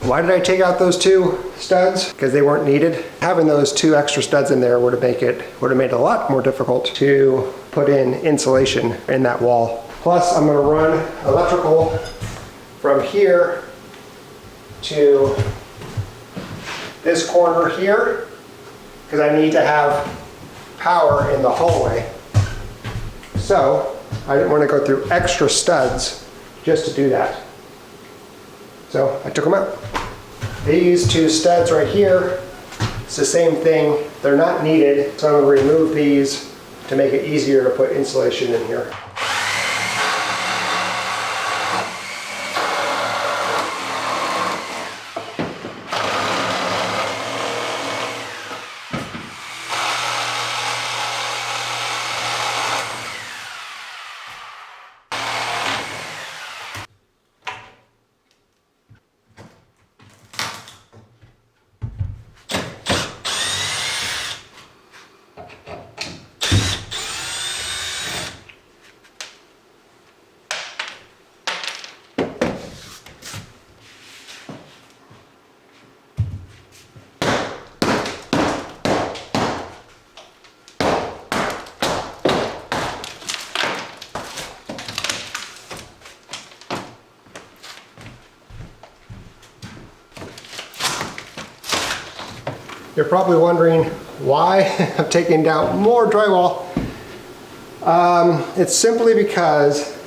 Why did I take out those 2 studs? Because they weren't needed. Having those 2 extra studs in there would have made it a lot more difficult to put in insulation in that wall. Plus, I'm going to run electrical from here to this corner here, because I need to have power in the hallway. So I didn't want to go through extra studs just to do that. So I took them out. These 2 studs right here, it's the same thing. They're not needed, so I'm going to remove these to make it easier to put insulation in here. You're probably wondering why I'm taking down more drywall. It's simply because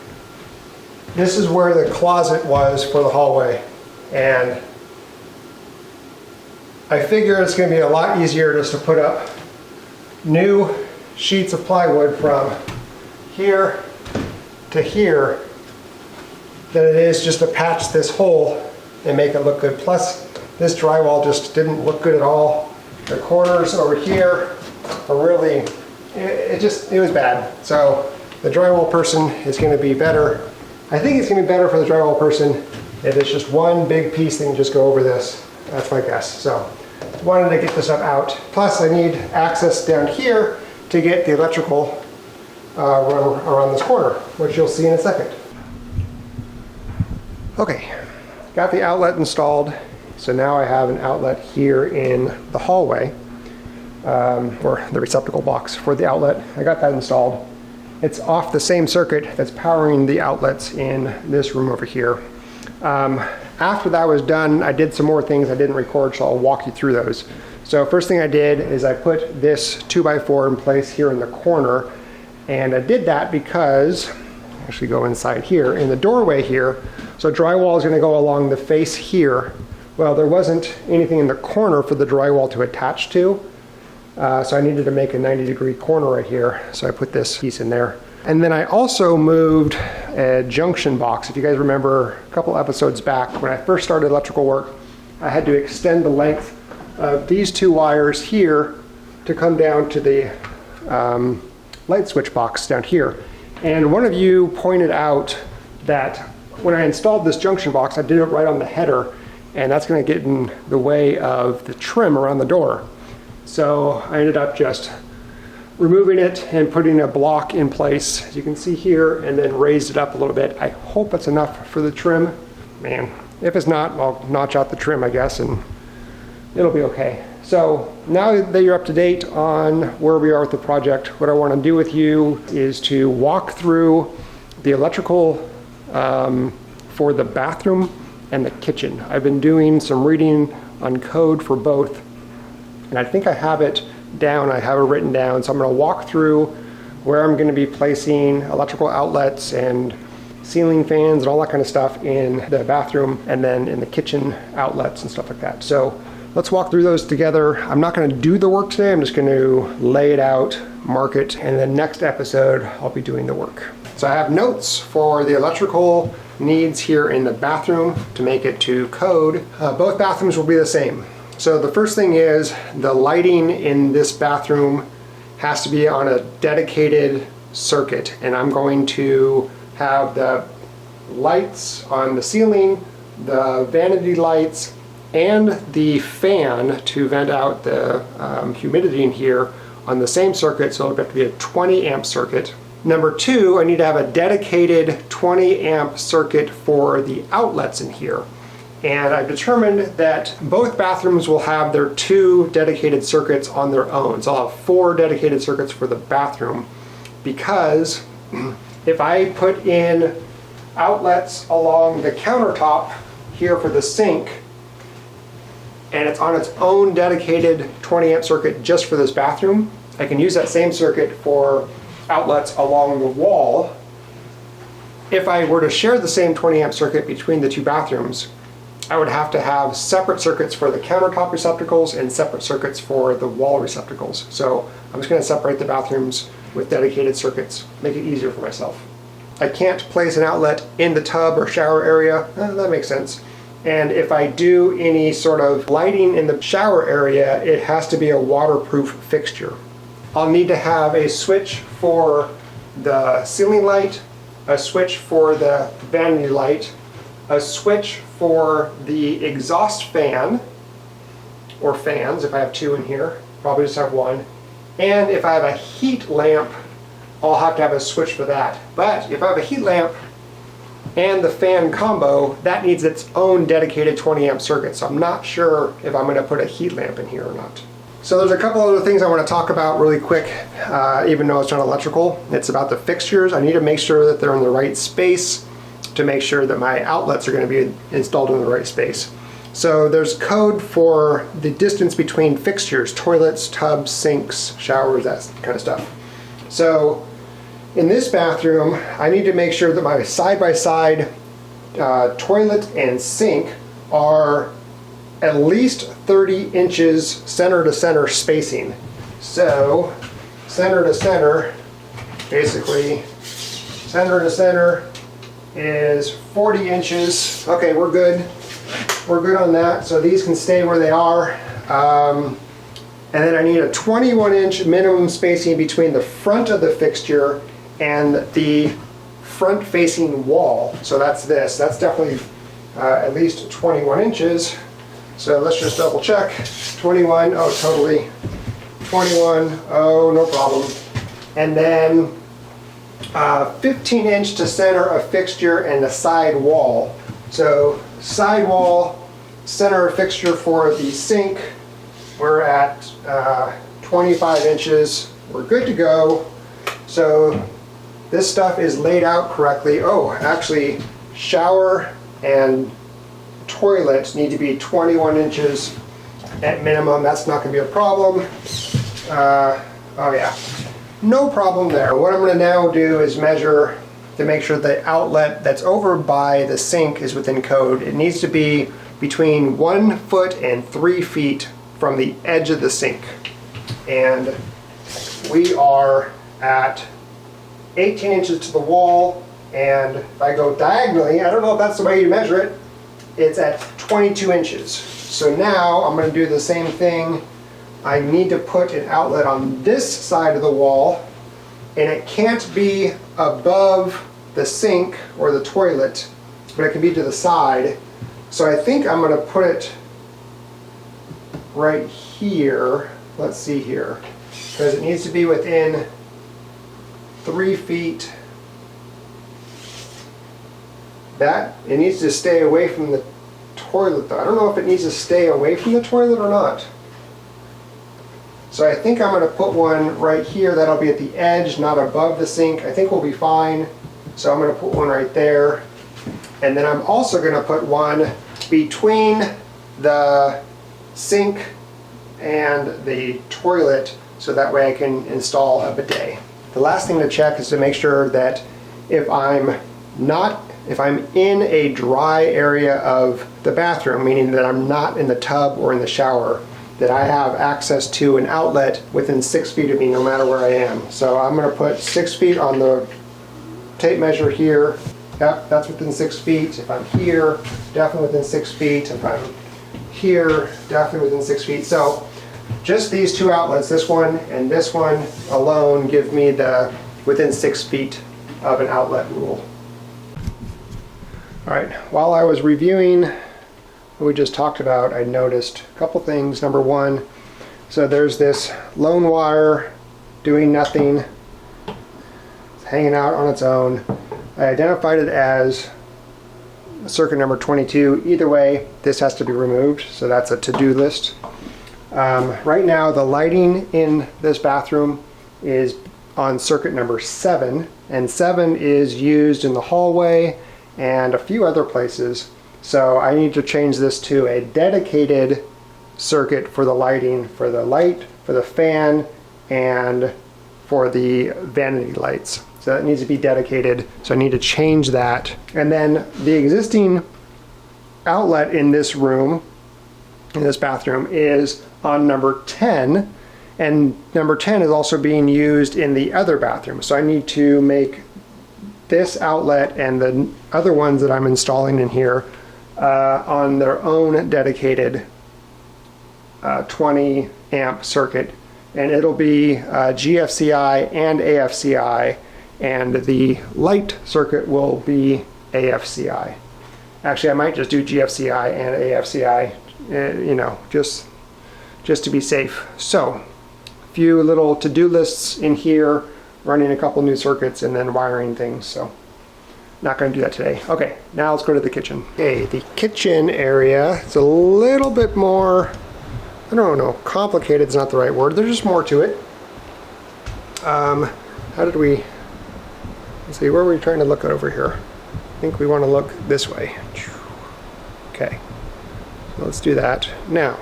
this is where the closet was for the hallway, and I figure it's going to be a lot easier just to put up new sheets of plywood from here to here than it is just to patch this hole and make it look good. Plus, this drywall just didn't look good at all. The corners over here are really, it was bad. So the drywall person is going to be better. I think it's going to be better for the drywall person if it's just one big piece that can just go over this. That's my guess. So wanted to get this stuff out. Plus I need access down here to get the electrical run around this corner, which you'll see in a second. Okay, got the outlet installed. So now I have an outlet here in the hallway, or the receptacle box for the outlet. I got that installed. It's off the same circuit that's powering the outlets in this room over here. After that was done, I did some more things I didn't record, so I'll walk you through those. So first thing I did is I put this 2x4 in place here in the corner, and I did that because, actually go inside here, in the doorway here, so drywall is going to go along the face here. Well, there wasn't anything in the corner for the drywall to attach to, so I needed to make a 90-degree corner right here, so I put this piece in there. And then I also moved a junction box. If you guys remember a couple episodes back, when I first started electrical work, I had to extend the length of these 2 wires here to come down to the light switch box down here. And one of you pointed out that when I installed this junction box, I did it right on the header, and that's going to get in the way of the trim around the door. So I ended up just removing it and putting a block in place, as you can see here, and then raised it up a little bit. I hope that's enough for the trim. Man, if it's not, I'll notch out the trim, I guess, and it'll be okay. So now that you're up to date on where we are with the project, what I want to do with you is to walk through the electrical for the bathroom and the kitchen. I've been doing some reading on code for both, and I think I have it down. I have it written down, so I'm going to walk through where I'm going to be placing electrical outlets and ceiling fans and all that kind of stuff in the bathroom, and then in the kitchen outlets and stuff like that. So let's walk through those together. I'm not going to do the work today. I'm just going to lay it out, mark it, and then next episode I'll be doing the work. So I have notes for the electrical needs here in the bathroom to make it to code. Both bathrooms will be the same. So the first thing is the lighting in this bathroom has to be on a dedicated circuit, and I'm going to have the lights on the ceiling, the vanity lights, and the fan to vent out the humidity in here on the same circuit, so it'll have to be a 20 amp circuit. Number 2, I need to have a dedicated 20 amp circuit for the outlets in here. And I've determined that both bathrooms will have their 2 dedicated circuits on their own. So I'll have 4 dedicated circuits for the bathroom, because if I put in outlets along the countertop here for the sink, and it's on its own dedicated 20 amp circuit just for this bathroom, I can use that same circuit for outlets along the wall. If I were to share the same 20 amp circuit between the 2 bathrooms, I would have to have separate circuits for the countertop receptacles and separate circuits for the wall receptacles. So I'm just going to separate the bathrooms with dedicated circuits, make it easier for myself. I can't place an outlet in the tub or shower area. That makes sense. And if I do any sort of lighting in the shower area, it has to be a waterproof fixture. I'll need to have a switch for the ceiling light, a switch for the vanity light, a switch for the exhaust fan, or fans if I have 2 in here, probably just have 1. And if I have a heat lamp, I'll have to have a switch for that. But if I have a heat lamp and the fan combo, that needs its own dedicated 20 amp circuit. So I'm not sure if I'm going to put a heat lamp in here or not. So there's a couple other things I want to talk about really quick, even though it's not electrical. It's about the fixtures. I need to make sure that they're in the right space to make sure that my outlets are going to be installed in the right space. So there's code for the distance between fixtures, toilets, tubs, sinks, showers, that kind of stuff. So in this bathroom, I need to make sure that my side-by-side toilet and sink are at least 30 inches center to center spacing. So center to center, basically center to center is 40 inches. Okay, we're good. We're good on that. So these can stay where they are. And then I need a 21-inch minimum spacing between the front of the fixture and the front-facing wall. So that's this. That's definitely at least 21 inches. So let's just double check. 21, oh totally. 21, oh no problem. And then 15 inch to center a fixture and the side wall. So side wall, center a fixture for the sink. We're at 25 inches. We're good to go. So this stuff is laid out correctly. Oh, actually, shower and toilets need to be 21 inches at minimum. That's not going to be a problem. Oh yeah, no problem there. What I'm going to now do is measure to make sure the outlet that's over by the sink is within code. It needs to be between 1 foot and 3 feet from the edge of the sink. And we are at 18 inches to the wall, and if I go diagonally, I don't know if that's the way you measure it, it's at 22 inches. So now I'm going to do the same thing. I need to put an outlet on this side of the wall, and it can't be above the sink or the toilet, but it can be to the side. So I think I'm going to put it right here. Let's see here, because it needs to be within 3 feet. That, it needs to stay away from the toilet though. I don't know if it needs to stay away from the toilet or not. So I think I'm going to put one right here. That'll be at the edge, not above the sink. I think we'll be fine. So I'm going to put one right there. And then I'm also going to put one between the sink and the toilet, so that way I can install a bidet. The last thing to check is to make sure that if I'm in a dry area of the bathroom, meaning that I'm not in the tub or in the shower, that I have access to an outlet within 6 feet of me no matter where I am. So I'm going to put 6 feet on the tape measure here. Yep, that's within 6 feet. If I'm here, definitely within 6 feet. If I'm here, definitely within 6 feet. So just these 2 outlets, this one and this one alone, give me the within 6 feet of an outlet rule. All right, while I was reviewing what we just talked about, I noticed a couple things. Number one, so there's this lone wire doing nothing. It's hanging out on its own. I identified it as circuit number 22. Either way, this has to be removed, so that's a to-do list. Right now, the lighting in this bathroom is on circuit number 7, and 7 is used in the hallway and a few other places. So I need to change this to a dedicated circuit for the lighting, for the light, for the fan, and for the vanity lights. So that needs to be dedicated, so I need to change that. And then the existing outlet in this room, in this bathroom, is on number 10, and number 10 is also being used in the other bathroom. So I need to make this outlet and the other ones that I'm installing in here on their own dedicated 20 amp circuit, and it'll be GFCI and AFCI, and the light circuit will be AFCI. Actually, I might just do GFCI and AFCI, you know, just to be safe. So, a few little to-do lists in here, running a couple new circuits and then wiring things, so not going to do that today. Okay, now let's go to the kitchen. Okay, the kitchen area is a little bit more, I don't know, complicated is not the right word. There's just more to it. How did we, let's see, where are we trying to look at over here? I think we want to look this way. Okay, so let's do that. Now,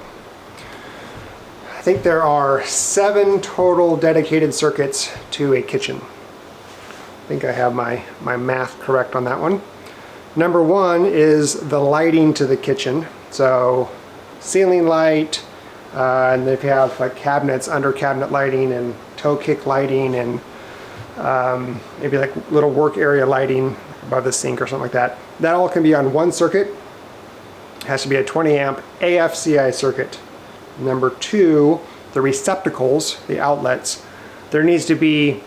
I think there are 7 total dedicated circuits to a kitchen. I think I have my math correct on that one. Number 1 is the lighting to the kitchen. So ceiling light, and if you have like cabinets, under cabinet lighting and toe kick lighting, and maybe like little work area lighting above the sink or something like that. That all can be on one circuit. It has to be a 20 amp AFCI circuit. Number 2, the receptacles, the outlets. There needs to be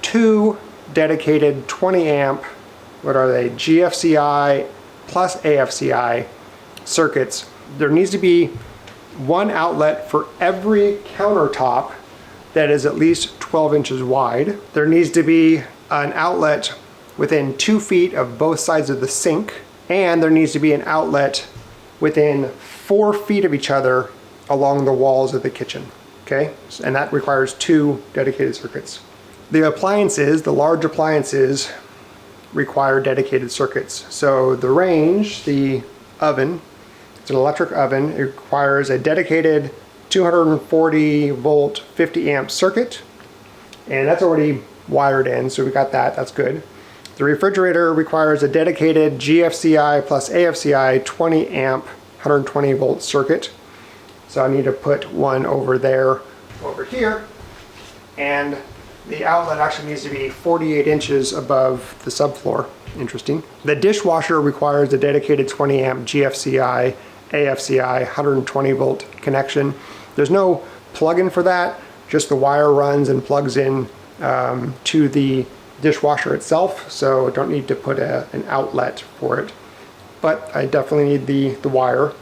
2 dedicated 20 amp, what are they, GFCI plus AFCI circuits. There needs to be 1 outlet for every countertop that is at least 12 inches wide. There needs to be an outlet within 2 feet of both sides of the sink, and there needs to be an outlet within 4 feet of each other along the walls of the kitchen. Okay, and that requires 2 dedicated circuits. The appliances, the large appliances, require dedicated circuits. So the range, the oven, it's an electric oven. It requires a dedicated 240 volt 50 amp circuit, and that's already wired in, so we got that, that's good. The refrigerator requires a dedicated GFCI plus AFCI 20 amp 120 volt circuit. So I need to put one over there, over here, and the outlet actually needs to be 48 inches above the subfloor. Interesting. The dishwasher requires a dedicated 20 amp GFCI AFCI 120 volt connection. There's no plug-in for that, just the wire runs and plugs in to the dishwasher itself, so I don't need to put an outlet for it, but I definitely need the wire.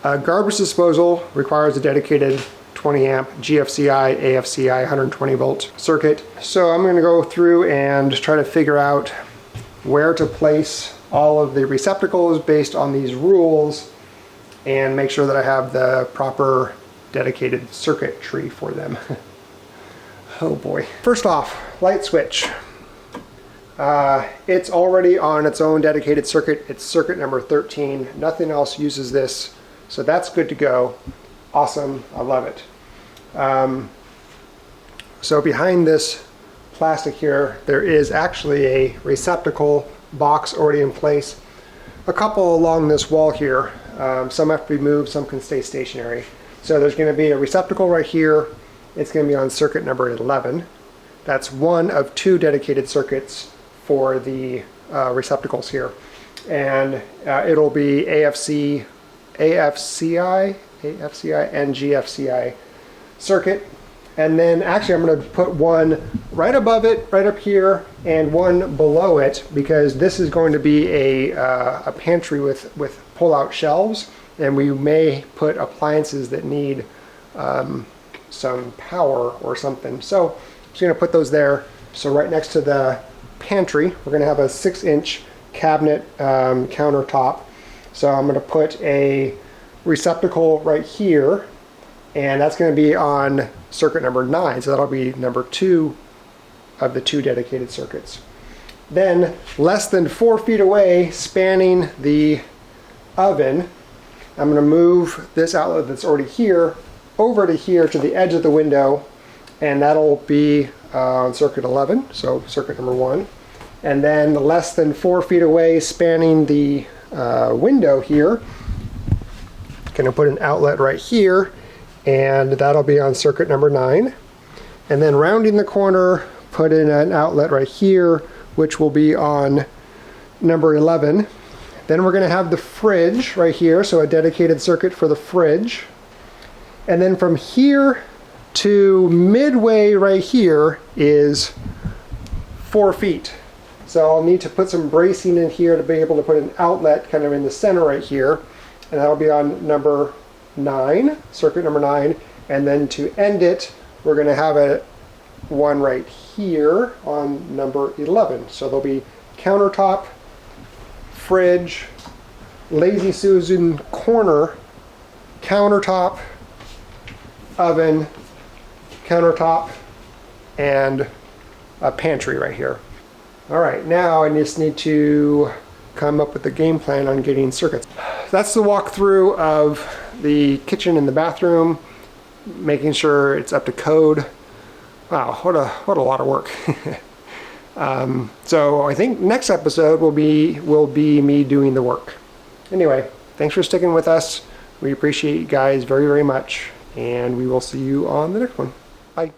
Garbage disposal requires a dedicated 20 amp GFCI AFCI 120 volt circuit. So I'm going to go through and try to figure out where to place all of the receptacles based on these rules and make sure that I have the proper dedicated circuitry for them. Oh boy. First off, light switch. It's already on its own dedicated circuit. It's circuit number 13. Nothing else uses this, so that's good to go. Awesome, I love it. So behind this plastic here, there is actually a receptacle box already in place. A couple along this wall here. Some have to be moved, some can stay stationary. So there's going to be a receptacle right here. It's going to be on circuit number 11. That's one of 2 dedicated circuits for the receptacles here. And it'll be AFCI, and GFCI circuit. And then actually I'm going to put one right above it, right up here, and one below it, because this is going to be a pantry with pull-out shelves, and we may put appliances that need some power or something. So I'm just going to put those there. So right next to the pantry, we're going to have a 6-inch cabinet countertop. So I'm going to put a receptacle right here, and that's going to be on circuit number 9. So that'll be number 2 of the 2 dedicated circuits. Then less than 4 feet away, spanning the oven, I'm going to move this outlet that's already here over to here to the edge of the window, and that'll be on circuit 11, so circuit number 1. And then less than 4 feet away, spanning the window here, going to put an outlet right here, and that'll be on circuit number 9. And then rounding the corner, put in an outlet right here, which will be on number 11. Then we're going to have the fridge right here, so a dedicated circuit for the fridge. And then from here to midway right here is 4 feet. So I'll need to put some bracing in here to be able to put an outlet kind of in the center right here. And that'll be on number 9, circuit number 9. And then to end it, we're going to have one right here on number 11. So there'll be countertop, fridge, Lazy Susan corner, countertop, oven, countertop, and a pantry right here. All right, now I just need to come up with the game plan on getting circuits. That's the walkthrough of the kitchen and the bathroom, making sure it's up to code. Wow, what a lot of work. So I think next episode will be me doing the work. Anyway, thanks for sticking with us. We appreciate you guys very, very much, and we will see you on the next one. Bye.